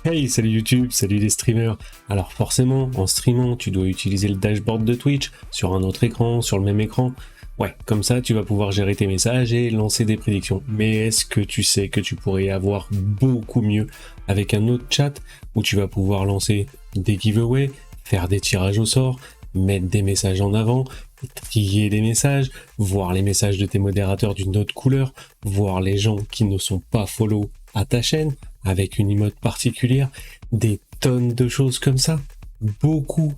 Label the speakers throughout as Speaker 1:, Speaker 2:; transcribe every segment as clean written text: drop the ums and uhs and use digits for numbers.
Speaker 1: Hey, salut YouTube, salut les streamers. Alors forcément, en streamant, tu dois utiliser le dashboard de Twitch sur un autre écran, sur le même écran. Ouais, comme ça, tu vas pouvoir gérer tes messages et lancer des prédictions. Mais est-ce que tu sais que tu pourrais avoir beaucoup mieux avec un autre chat où tu vas pouvoir lancer des giveaways, faire des tirages au sort, mettre des messages en avant, trier les messages, voir les messages de tes modérateurs d'une autre couleur, voir les gens qui ne sont pas follow à ta chaîne avec une emote particulière, des tonnes de choses comme ça. Beaucoup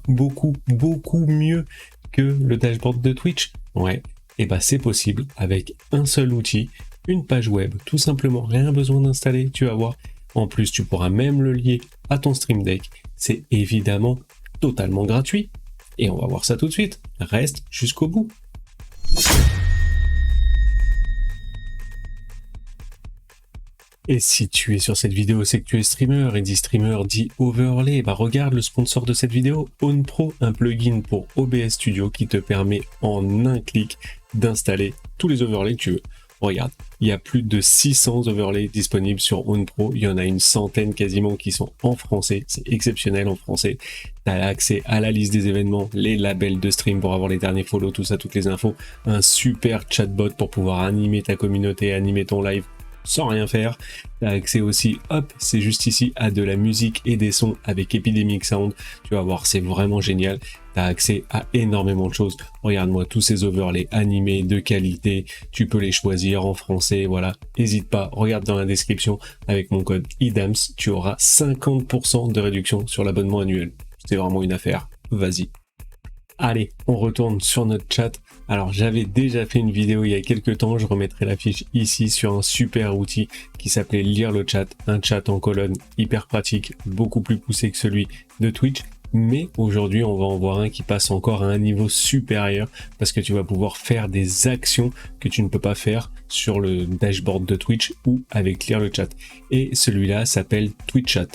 Speaker 1: mieux que le dashboard de Twitch. Ouais, et bah c'est possible avec un seul outil, une page web, tout simplement, rien besoin d'installer, tu vas voir. En plus, tu pourras même le lier à ton Stream Deck. C'est évidemment totalement gratuit. Et on va voir ça tout de suite. Reste jusqu'au bout. Et si tu es sur cette vidéo, c'est que tu es streamer, et dit streamer dit overlay, bah regarde le sponsor de cette vidéo, OwnPro, un plugin pour OBS Studio qui te permet en un clic d'installer tous les overlays que tu veux. Regarde, il y a plus de 600 overlays disponibles sur OwnPro, il y en a une centaine quasiment qui sont en français, c'est exceptionnel en français. Tu as accès à la liste des événements, les labels de stream pour avoir les derniers follow, tout ça, toutes les infos, un super chatbot pour pouvoir animer ta communauté, animer ton live sans rien faire. Tu as accès aussi, hop, c'est juste ici, à de la musique et des sons avec Epidemic Sound. Tu vas voir, c'est vraiment génial. Tu as accès à énormément de choses. Regarde-moi tous ces overlays animés de qualité. Tu peux les choisir en français, voilà. N'hésite pas, regarde dans la description. Avec mon code IDAMS, tu auras 50% de réduction sur l'abonnement annuel. C'est vraiment une affaire. Vas-y. Allez, on retourne sur notre chat. Alors j'avais déjà fait une vidéo il y a quelques temps, je remettrai la fiche ici sur un super outil qui s'appelait Lire le chat, un chat en colonne hyper pratique, beaucoup plus poussé que celui de Twitch. Mais aujourd'hui, on va en voir un qui passe encore à un niveau supérieur parce que tu vas pouvoir faire des actions que tu ne peux pas faire sur le dashboard de Twitch ou avec Lire le chat. Et celui-là s'appelle TwitchChat.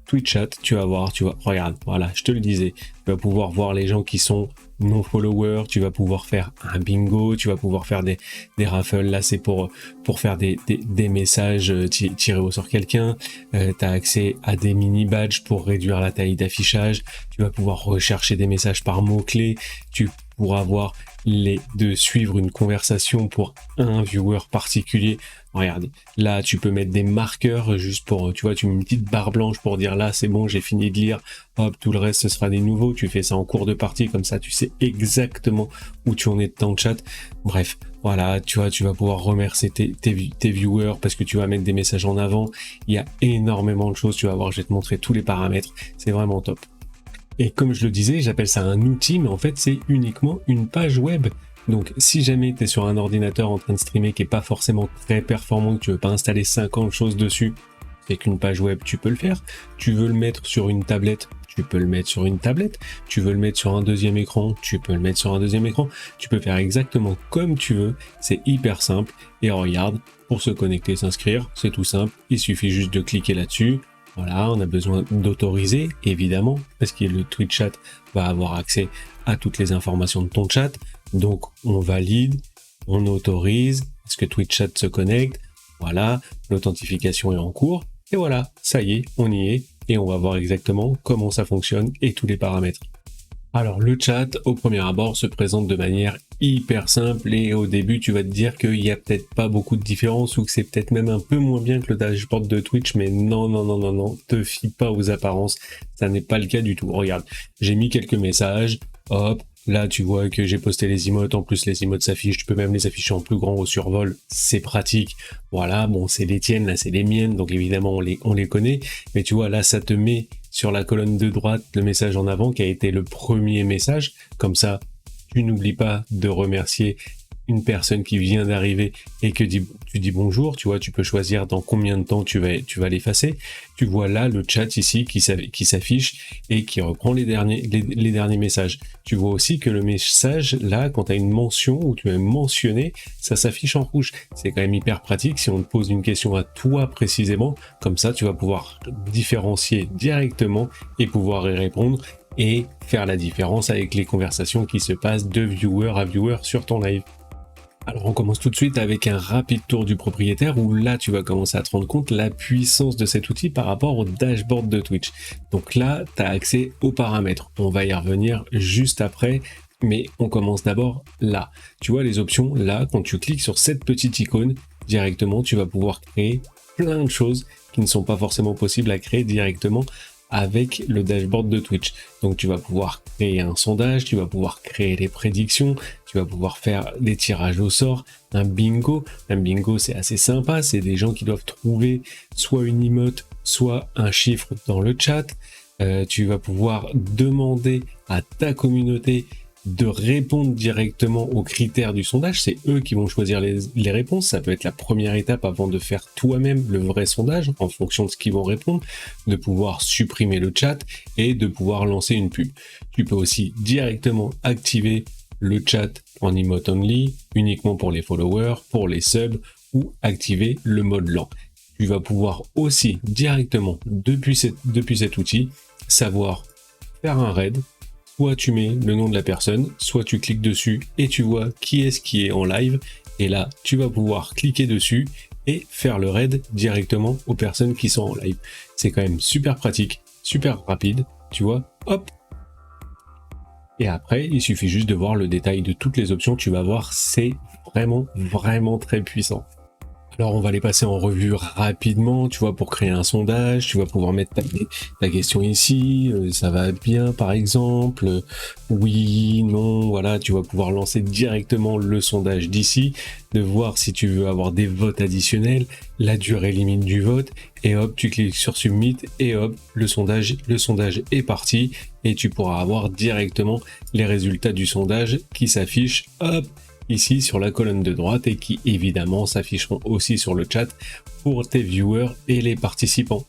Speaker 1: TwitchChat, tu vas voir, regarde, voilà, je te le disais, tu vas pouvoir voir les gens qui sont non followers, tu vas pouvoir faire un bingo, tu vas pouvoir faire des raffles, là c'est pour faire des messages, tirer au sort quelqu'un, tu as accès à des mini badges pour réduire la taille d'affichage, tu vas pouvoir rechercher des messages par mots-clés, tu pourras avoir de suivre une conversation pour un viewer particulier. Regarde, là tu peux mettre des marqueurs juste pour, tu vois, tu mets une petite barre blanche pour dire là c'est bon, j'ai fini de lire, hop, tout le reste ce sera des nouveaux, tu fais ça en cours de partie, comme ça tu sais exactement où tu en es de ton chat. Bref, voilà, tu vois, tu vas pouvoir remercier tes viewers parce que tu vas mettre des messages en avant. Il y a énormément de choses, tu vas voir, je vais te montrer tous les paramètres, c'est vraiment top. Et comme je le disais, j'appelle ça un outil, mais en fait c'est uniquement une page web. Donc si jamais tu es sur un ordinateur en train de streamer qui est pas forcément très performant, que tu veux pas installer 50 choses dessus, c'est qu'une page web, tu peux le faire. Tu veux le mettre sur une tablette, tu peux le mettre sur une tablette. Tu veux le mettre sur un deuxième écran, tu peux le mettre sur un deuxième écran. Tu peux faire exactement comme tu veux, c'est hyper simple. Et regarde, pour se connecter, s'inscrire, c'est tout simple. Il suffit juste de cliquer là-dessus. Voilà, on a besoin d'autoriser, évidemment, parce que le TwitchChat va avoir accès à toutes les informations de ton chat. Donc, on valide, on autorise, est-ce que TwitchChat se connecte? Voilà, l'authentification est en cours. Et voilà, ça y est, on y est. Et on va voir exactement comment ça fonctionne et tous les paramètres. Alors, le chat, au premier abord, se présente de manière hyper simple et au début, tu vas te dire qu'il n'y a peut-être pas beaucoup de différence ou que c'est peut-être même un peu moins bien que le dashboard de Twitch, mais non, te fie pas aux apparences, ça n'est pas le cas du tout. Regarde, j'ai mis quelques messages, hop, là tu vois que j'ai posté les emotes, en plus les emotes s'affichent, tu peux même les afficher en plus grand au survol, c'est pratique. Voilà, bon c'est les tiennes, là c'est les miennes, donc évidemment on les connaît, mais tu vois là ça te met sur la colonne de droite le message en avant qui a été le premier message, comme ça tu n'oublies pas de remercier une personne qui vient d'arriver et que tu dis bonjour, tu vois, tu peux choisir dans combien de temps tu vas l'effacer. Tu vois là le chat ici qui s'affiche et qui reprend les derniers messages. Tu vois aussi que le message là, quand tu as une mention ou tu as mentionné, ça s'affiche en rouge. C'est quand même hyper pratique si on te pose une question à toi précisément. Comme ça, tu vas pouvoir différencier directement et pouvoir y répondre et faire la différence avec les conversations qui se passent de viewer à viewer sur ton live. Alors on commence tout de suite avec un rapide tour du propriétaire où là tu vas commencer à te rendre compte la puissance de cet outil par rapport au dashboard de Twitch. Donc là tu as accès aux paramètres, on va y revenir juste après, mais on commence d'abord là. Tu vois les options là, quand tu cliques sur cette petite icône, directement tu vas pouvoir créer plein de choses qui ne sont pas forcément possibles à créer directement avec le dashboard de Twitch. Donc tu vas pouvoir créer un sondage, tu vas pouvoir créer les prédictions, tu vas pouvoir faire des tirages au sort, un bingo. Un bingo c'est assez sympa, c'est des gens qui doivent trouver soit une emote, soit un chiffre dans le chat. Tu vas pouvoir demander à ta communauté de répondre directement aux critères du sondage, c'est eux qui vont choisir les réponses, ça peut être la première étape avant de faire toi-même le vrai sondage en fonction de ce qu'ils vont répondre, de pouvoir supprimer le chat et de pouvoir lancer une pub. Tu peux aussi directement activer le chat en emote only, uniquement pour les followers, pour les subs, ou activer le mode lent. Tu vas pouvoir aussi directement depuis cet outil savoir faire un raid. Soit tu mets le nom de la personne, soit tu cliques dessus et tu vois qui est en live. Et là, tu vas pouvoir cliquer dessus et faire le raid directement aux personnes qui sont en live. C'est quand même super pratique, super rapide, tu vois, hop. Et après, il suffit juste de voir le détail de toutes les options. Tu vas voir, c'est vraiment très puissant. Alors on va les passer en revue rapidement, tu vois, pour créer un sondage, tu vas pouvoir mettre ta question ici, ça va bien par exemple, oui, non, voilà, tu vas pouvoir lancer directement le sondage d'ici, de voir si tu veux avoir des votes additionnels, la durée limite du vote, et hop, tu cliques sur Submit, et hop, le sondage est parti, et tu pourras avoir directement les résultats du sondage qui s'affichent, hop, ici sur la colonne de droite et qui évidemment s'afficheront aussi sur le chat pour tes viewers et les participants.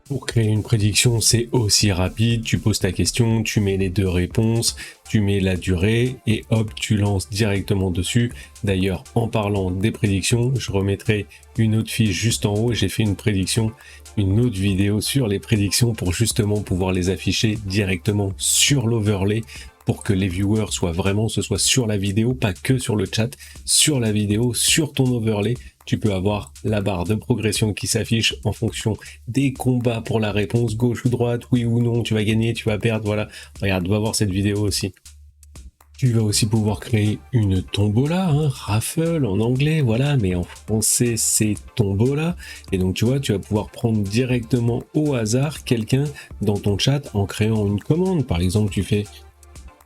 Speaker 1: Pour créer une prédiction, c'est aussi rapide, tu poses ta question, tu mets les deux réponses, tu mets la durée et hop, tu lances directement dessus. D'ailleurs, en parlant des prédictions, je remettrai une autre fiche juste en haut, j'ai fait une prédiction, une autre vidéo sur les prédictions pour justement pouvoir les afficher directement sur l'overlay pour que les viewers ce soit sur la vidéo, pas que sur le chat, sur la vidéo, sur ton overlay. Tu peux avoir la barre de progression qui s'affiche en fonction des combats pour la réponse, gauche ou droite, oui ou non, tu vas gagner, tu vas perdre, voilà. Regarde, va voir cette vidéo aussi. Tu vas aussi pouvoir créer une tombola, raffle en anglais, voilà, mais en français c'est tombola. Et donc tu vois, tu vas pouvoir prendre directement au hasard quelqu'un dans ton chat en créant une commande. Par exemple, tu fais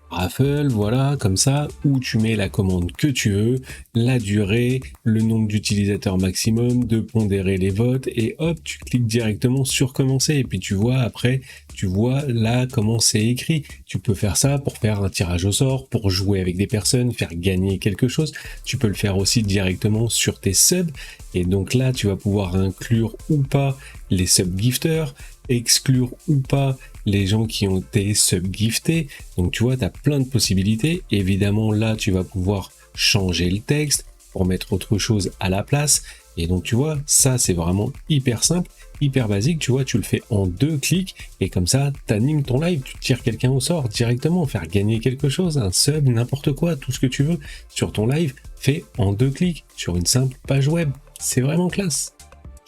Speaker 1: raffle, voilà, comme ça, où tu mets la commande que tu veux, la durée, le nombre d'utilisateurs maximum, de pondérer les votes, et hop, tu cliques directement sur commencer, et puis tu vois après, tu vois là comment c'est écrit. Tu peux faire ça pour faire un tirage au sort, pour jouer avec des personnes, faire gagner quelque chose. Tu peux le faire aussi directement sur tes subs, et donc là, tu vas pouvoir inclure ou pas les sub-gifters, exclure ou pas les gens qui ont été sub-giftés. Donc tu vois, tu as plein de possibilités. Évidemment, là, tu vas pouvoir changer le texte pour mettre autre chose à la place. Et donc tu vois, ça c'est vraiment hyper simple, hyper basique. Tu vois, tu le fais en 2 clics et comme ça, tu animes ton live, tu tires quelqu'un au sort directement, faire gagner quelque chose, un sub, n'importe quoi, tout ce que tu veux sur ton live, fait en 2 clics sur une simple page web. C'est vraiment classe.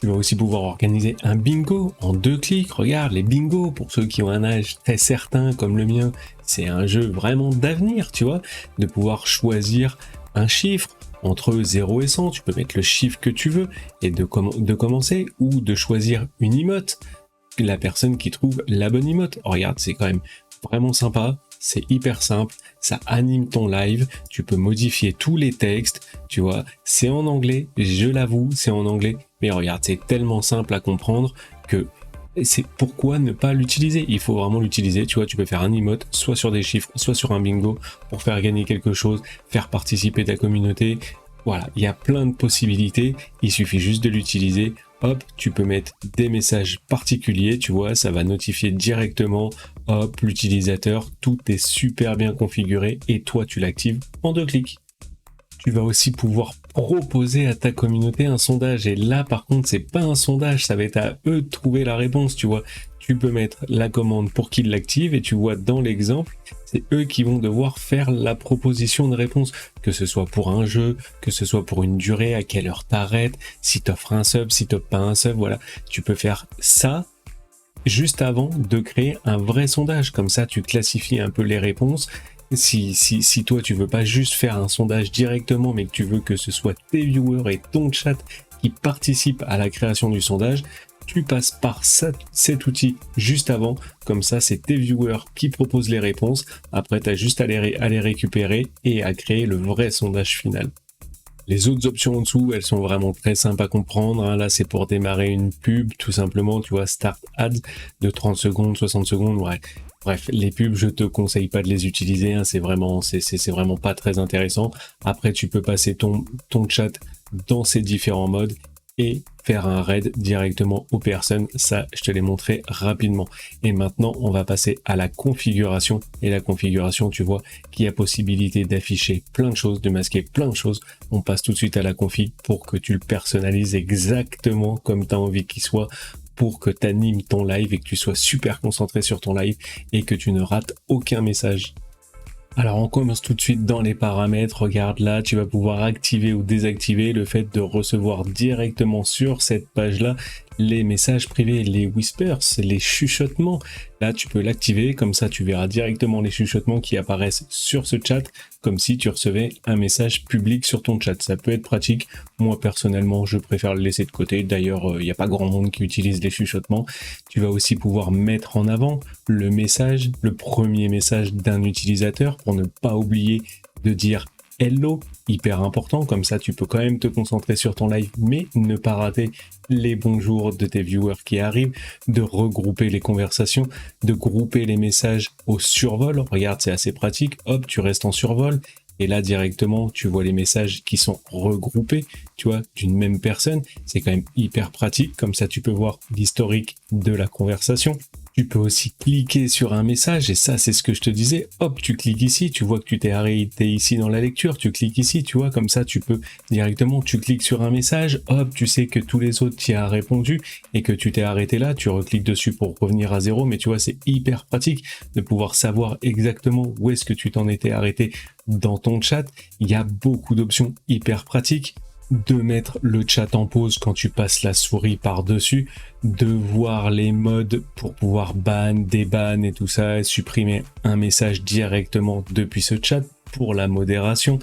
Speaker 1: Tu vas aussi pouvoir organiser un bingo en 2 clics. Regarde, les bingos, pour ceux qui ont un âge très certain comme le mien, c'est un jeu vraiment d'avenir, tu vois, de pouvoir choisir un chiffre entre 0 et 100. Tu peux mettre le chiffre que tu veux et de commencer, ou de choisir une emote, la personne qui trouve la bonne emote. Oh, regarde, c'est quand même vraiment sympa. C'est hyper simple, ça anime ton live, tu peux modifier tous les textes, tu vois, c'est en anglais, je l'avoue, c'est en anglais, mais regarde, c'est tellement simple à comprendre que c'est pourquoi ne pas l'utiliser. Il faut vraiment l'utiliser, tu vois, tu peux faire un emote, soit sur des chiffres, soit sur un bingo, pour faire gagner quelque chose, faire participer ta communauté. Voilà, il y a plein de possibilités, il suffit juste de l'utiliser. Hop, tu peux mettre des messages particuliers, tu vois, ça va notifier directement, hop, l'utilisateur, tout est super bien configuré et toi tu l'actives en 2 clics. Tu vas aussi pouvoir proposer à ta communauté un sondage. Et là, par contre, c'est pas un sondage, ça va être à eux de trouver la réponse, tu vois. Tu peux mettre la commande pour qu'ils l'activent et tu vois dans l'exemple, c'est eux qui vont devoir faire la proposition de réponse, que ce soit pour un jeu, que ce soit pour une durée, à quelle heure t'arrêtes, si t'offres un sub, si t'offres pas un sub, voilà. Tu peux faire ça juste avant de créer un vrai sondage. Comme ça, tu classifies un peu les réponses. Si toi, tu veux pas juste faire un sondage directement, mais que tu veux que ce soit tes viewers et ton chat qui participent à la création du sondage, tu passes par cet outil juste avant. Comme ça, c'est tes viewers qui proposent les réponses. Après, tu as juste à les récupérer et à créer le vrai sondage final. Les autres options en dessous, elles sont vraiment très simples à comprendre. Hein. Là, c'est pour démarrer une pub, tout simplement. Tu vois, Start Ads de 30 secondes, 60 secondes. Ouais. Bref, les pubs, je te conseille pas de les utiliser. Hein. C'est vraiment pas très intéressant. Après, tu peux passer ton chat dans ces différents modes et faire un raid directement aux personnes. Ça, je te l'ai montré rapidement. Et maintenant, on va passer à la configuration. Et la configuration, tu vois qu'il y a possibilité d'afficher plein de choses, de masquer plein de choses. On passe tout de suite à la config pour que tu le personnalises exactement comme tu as envie qu'il soit, pour que tu animes ton live et que tu sois super concentré sur ton live et que tu ne rates aucun message. Alors on commence tout de suite dans les paramètres. Regarde là, tu vas pouvoir activer ou désactiver le fait de recevoir directement sur cette page-là les messages privés, les whispers, les chuchotements. Là, tu peux l'activer, comme ça tu verras directement les chuchotements qui apparaissent sur ce chat, comme si tu recevais un message public sur ton chat. Ça peut être pratique. Moi, personnellement, je préfère le laisser de côté. D'ailleurs, il n'y a pas grand monde qui utilise les chuchotements. Tu vas aussi pouvoir mettre en avant le message, le premier message d'un utilisateur, pour ne pas oublier de dire hello, hyper important, comme ça tu peux quand même te concentrer sur ton live, mais ne pas rater les bonjours de tes viewers qui arrivent, de regrouper les conversations, de grouper les messages au survol. Regarde, c'est assez pratique, hop, tu restes en survol, et là directement tu vois les messages qui sont regroupés, tu vois, d'une même personne. C'est quand même hyper pratique, comme ça tu peux voir l'historique de la conversation. Tu peux aussi cliquer sur un message, et ça c'est ce que je te disais, hop, tu cliques ici, tu vois que tu t'es arrêté ici dans la lecture, tu cliques ici, tu vois, comme ça tu peux directement, tu cliques sur un message, hop, tu sais que tous les autres t'y as répondu et que tu t'es arrêté là, tu recliques dessus pour revenir à zéro, mais tu vois, c'est hyper pratique de pouvoir savoir exactement où est-ce que tu t'en étais arrêté dans ton chat. Il y a beaucoup d'options hyper pratiques. De mettre le chat en pause quand tu passes la souris par-dessus, de voir les modes pour pouvoir ban, déban et tout ça, et supprimer un message directement depuis ce chat pour la modération,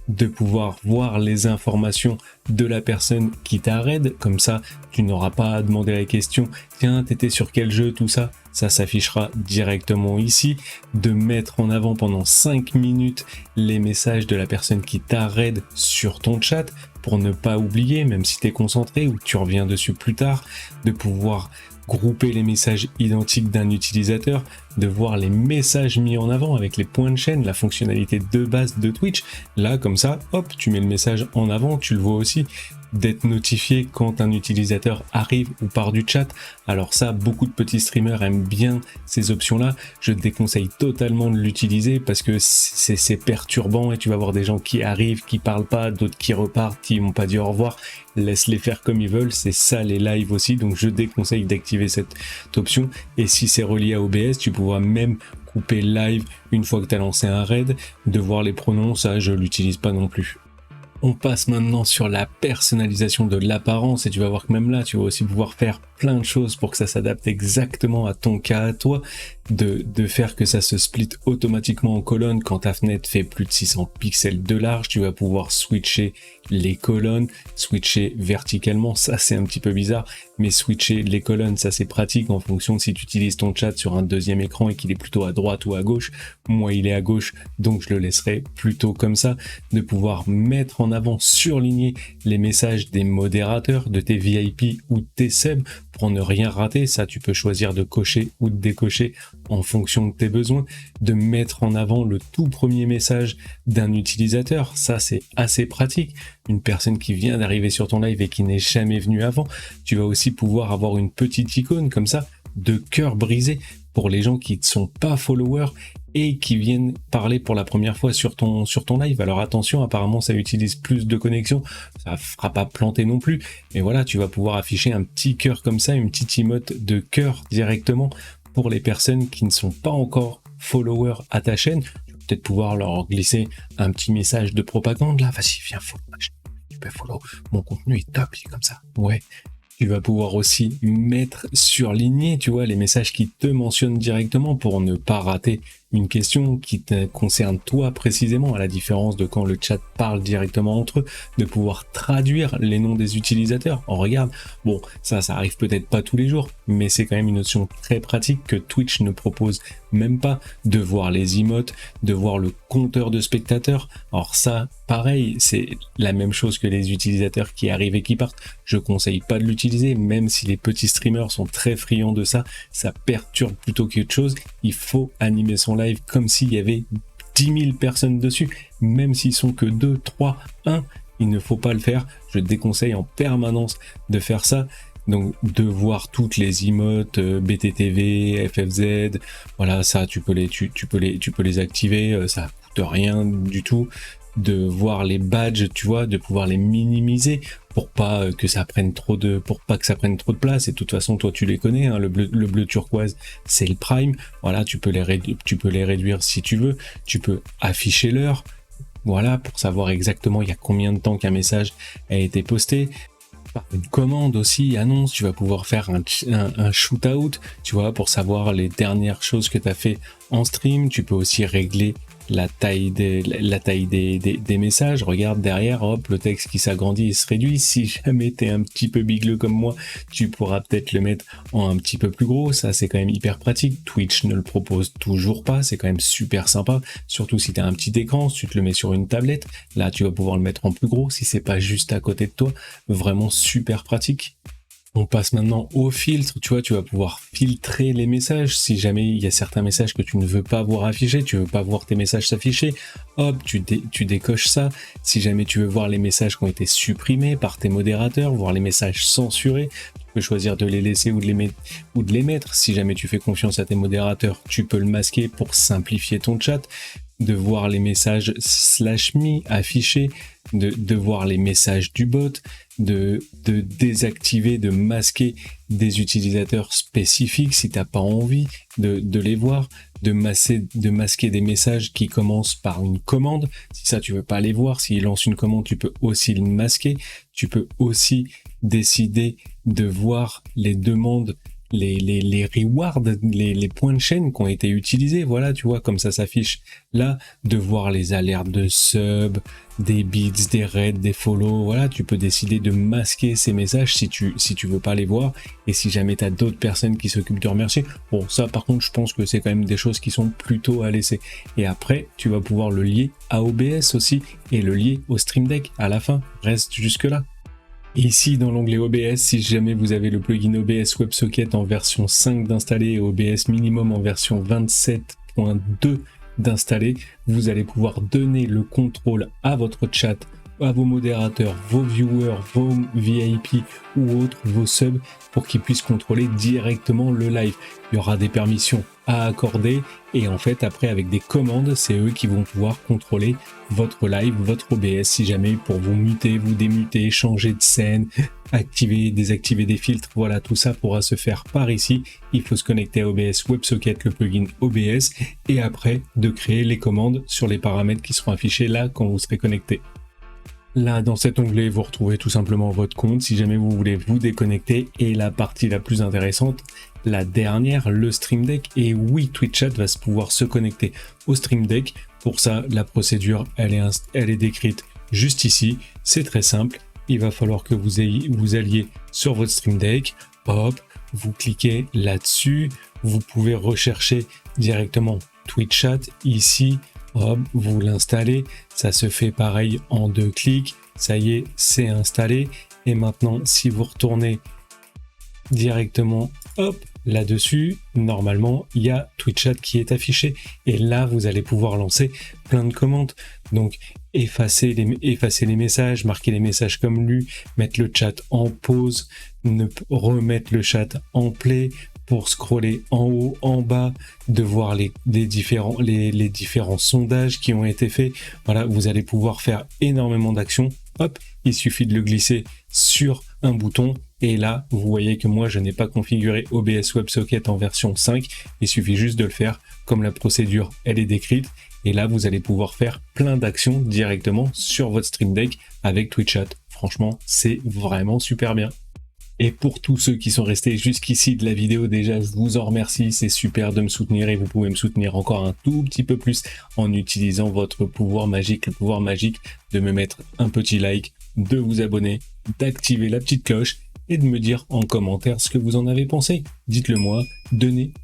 Speaker 1: de pouvoir voir les informations de la personne qui t'a raid, comme ça tu n'auras pas à demander la question, tiens, t'étais sur quel jeu, tout ça, ça s'affichera directement ici, de mettre en avant pendant 5 minutes les messages de la personne qui t'a raid sur ton chat, pour ne pas oublier, même si tu es concentré ou que tu reviens dessus plus tard, de pouvoir grouper les messages identiques d'un utilisateur, de voir les messages mis en avant avec les points de chaîne, la fonctionnalité de base de Twitch. Là, comme ça, hop, tu mets le message en avant, tu le vois aussi, d'être notifié quand un utilisateur arrive ou part du chat. Alors ça, beaucoup de petits streamers aiment bien ces options-là. Je te déconseille totalement de l'utiliser parce que c'est perturbant et tu vas voir des gens qui arrivent, qui parlent pas, d'autres qui repartent, qui m'ont pas dit au revoir. Laisse-les faire comme ils veulent, c'est ça les lives aussi, donc je déconseille d'activer cette option. Et si c'est relié à OBS, tu pourras même couper live une fois que tu as lancé un raid, de voir les pronoms, ça je l'utilise pas non plus. On passe maintenant sur la personnalisation de l'apparence et tu vas voir que même là, tu vas aussi pouvoir faire plein de choses pour que ça s'adapte exactement à ton cas, à toi, de faire que ça se split automatiquement en colonnes quand ta fenêtre fait plus de 600 pixels de large. Tu vas pouvoir switcher les colonnes, switcher verticalement, ça c'est un petit peu bizarre, mais switcher les colonnes, ça c'est pratique en fonction de si tu utilises ton chat sur un deuxième écran et qu'il est plutôt à droite ou à gauche. Moi il est à gauche, donc je le laisserai plutôt comme ça, de pouvoir mettre en avant, surligner les messages des modérateurs, de tes VIP ou de tes subs, pour ne rien rater. Ça tu peux choisir de cocher ou de décocher en fonction de tes besoins, de mettre en avant le tout premier message d'un utilisateur, ça c'est assez pratique. Une personne qui vient d'arriver sur ton live et qui n'est jamais venue avant, tu vas aussi pouvoir avoir une petite icône comme ça de cœur brisé pour les gens qui ne sont pas followers et qui viennent parler pour la première fois sur ton live. Alors attention, apparemment ça utilise plus de connexion, ça fera pas planter non plus, mais voilà, tu vas pouvoir afficher un petit cœur comme ça, une petite emote de cœur directement pour les personnes qui ne sont pas encore followers à ta chaîne. Tu vas peut-être pouvoir leur glisser un petit message de propagande là, vas-y viens follow ma chaîne, tu peux follow, mon contenu est top, il est comme ça, ouais. Tu vas pouvoir aussi mettre surligné, tu vois, les messages qui te mentionnent directement pour ne pas rater une question qui te concerne toi précisément, à la différence de quand le chat parle directement entre eux, de pouvoir traduire les noms des utilisateurs. On regarde, bon, ça arrive peut-être pas tous les jours, mais c'est quand même une notion très pratique que Twitch ne propose même pas, de voir les emotes, de voir le compteur de spectateurs. Alors ça, pareil, c'est la même chose que les utilisateurs qui arrivent et qui partent. Je conseille pas de l'utiliser, même si les petits streamers sont très friands de ça, ça perturbe plutôt qu'autre chose. Il faut animer son live comme s'il y avait 10 000 personnes dessus, même s'ils sont que 2, 3, 1, il ne faut pas le faire. Je déconseille en permanence de faire ça. Donc de voir toutes les emotes BTTV, FFZ, voilà, ça tu peux les activer, ça coûte rien du tout. De voir les badges, tu vois, de pouvoir les minimiser pour pas que ça prenne trop de place. Et de toute façon, toi tu les connais, hein, le bleu turquoise, c'est le prime. Voilà, tu peux les réduire si tu veux. Tu peux afficher l'heure, voilà, pour savoir exactement il y a combien de temps qu'un message a été posté. Par une commande aussi, annonce, tu vas pouvoir faire un shootout, tu vois, pour savoir les dernières choses que tu as fait en stream. Tu peux aussi régler la taille des messages. Regarde derrière, hop, le texte qui s'agrandit et se réduit. Si jamais t'es un petit peu bigleux comme moi, tu pourras peut-être le mettre en un petit peu plus gros. Ça, c'est quand même hyper pratique. Twitch ne le propose toujours pas. C'est quand même super sympa. Surtout si t'as un petit écran, si tu te le mets sur une tablette. Là, tu vas pouvoir le mettre en plus gros si c'est pas juste à côté de toi. Vraiment super pratique. On passe maintenant au filtre, tu vois, tu vas pouvoir filtrer les messages. Si jamais il y a certains messages que tu ne veux pas voir affichés, tu veux pas voir tes messages s'afficher, hop, tu décoches ça. Si jamais tu veux voir les messages qui ont été supprimés par tes modérateurs, voir les messages censurés, tu peux choisir de les laisser ou de les mettre. Si jamais tu fais confiance à tes modérateurs, tu peux le masquer pour simplifier ton chat. De voir les messages /me affichés, de voir les messages du bot, de désactiver, de masquer des utilisateurs spécifiques si t'as pas envie de les voir, de masquer des messages qui commencent par une commande. Si ça tu veux pas les voir, s'il lance une commande, tu peux aussi le masquer. Tu peux aussi décider de voir les demandes, les rewards, les points de chaîne qui ont été utilisés, voilà, tu vois, comme ça s'affiche là, de voir les alertes de sub, des bits, des raids, des follow, voilà, tu peux décider de masquer ces messages si tu veux pas les voir, et si jamais tu as d'autres personnes qui s'occupent de remercier, bon, ça par contre, je pense que c'est quand même des choses qui sont plutôt à laisser. Et après, tu vas pouvoir le lier à OBS aussi, et le lier au Stream Deck à la fin, reste jusque là. Ici, dans l'onglet OBS, si jamais vous avez le plugin OBS WebSocket en version 5 d'installer et OBS Minimum en version 27.2 d'installer, vous allez pouvoir donner le contrôle à votre chat, à vos modérateurs, vos viewers, vos VIP ou autres, vos subs, pour qu'ils puissent contrôler directement le live. Il y aura des permissions à accorder et en fait après avec des commandes, c'est eux qui vont pouvoir contrôler votre live, votre OBS, si jamais pour vous muter, vous démuter, changer de scène, activer, désactiver des filtres, voilà, tout ça pourra se faire par ici. Il faut se connecter à OBS WebSocket, le plugin OBS, et après de créer les commandes sur les paramètres qui seront affichés là quand vous serez connecté. Là, dans cet onglet, vous retrouvez tout simplement votre compte si jamais vous voulez vous déconnecter. Et la partie la plus intéressante, la dernière, le Stream Deck. Et oui, Twitch Chat va pouvoir se connecter au Stream Deck. Pour ça, la procédure, elle est décrite juste ici. C'est très simple. Il va falloir que vous alliez sur votre Stream Deck. Hop, vous cliquez là-dessus. Vous pouvez rechercher directement Twitch Chat ici. Hop, vous l'installez, ça se fait pareil en 2 clics, ça y est, c'est installé. Et maintenant, si vous retournez directement, hop, là-dessus, normalement, il y a Twitch Chat qui est affiché. Et là, vous allez pouvoir lancer plein de commandes. Donc, effacer les messages, marquer les messages comme lus, mettre le chat en pause, remettre le chat en play, pour scroller en haut, en bas, de voir les différents sondages qui ont été faits. Voilà, vous allez pouvoir faire énormément d'actions. Hop, il suffit de le glisser sur un bouton. Et là, vous voyez que moi, je n'ai pas configuré OBS WebSocket en version 5. Il suffit juste de le faire comme la procédure, elle est décrite. Et là, vous allez pouvoir faire plein d'actions directement sur votre Stream Deck avec TwitchChat. Franchement, c'est vraiment super bien. Et pour tous ceux qui sont restés jusqu'ici de la vidéo, déjà, je vous en remercie. C'est super de me soutenir et vous pouvez me soutenir encore un tout petit peu plus en utilisant votre pouvoir magique, le pouvoir magique de me mettre un petit like, de vous abonner, d'activer la petite cloche et de me dire en commentaire ce que vous en avez pensé. Dites-le moi,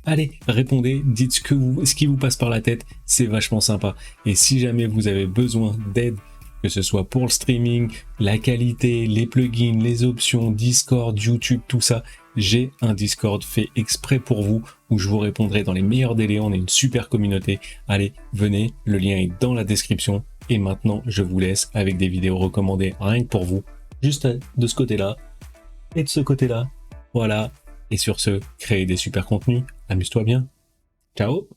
Speaker 1: allez, répondez, dites ce qui vous passe par la tête, c'est vachement sympa. Et si jamais vous avez besoin d'aide, que ce soit pour le streaming, la qualité, les plugins, les options, Discord, YouTube, tout ça, j'ai un Discord fait exprès pour vous où je vous répondrai dans les meilleurs délais. On est une super communauté. Allez, venez, le lien est dans la description. Et maintenant, je vous laisse avec des vidéos recommandées rien que pour vous, juste de ce côté-là et de ce côté-là. Voilà. Et sur ce, créez des super contenus. Amuse-toi bien. Ciao!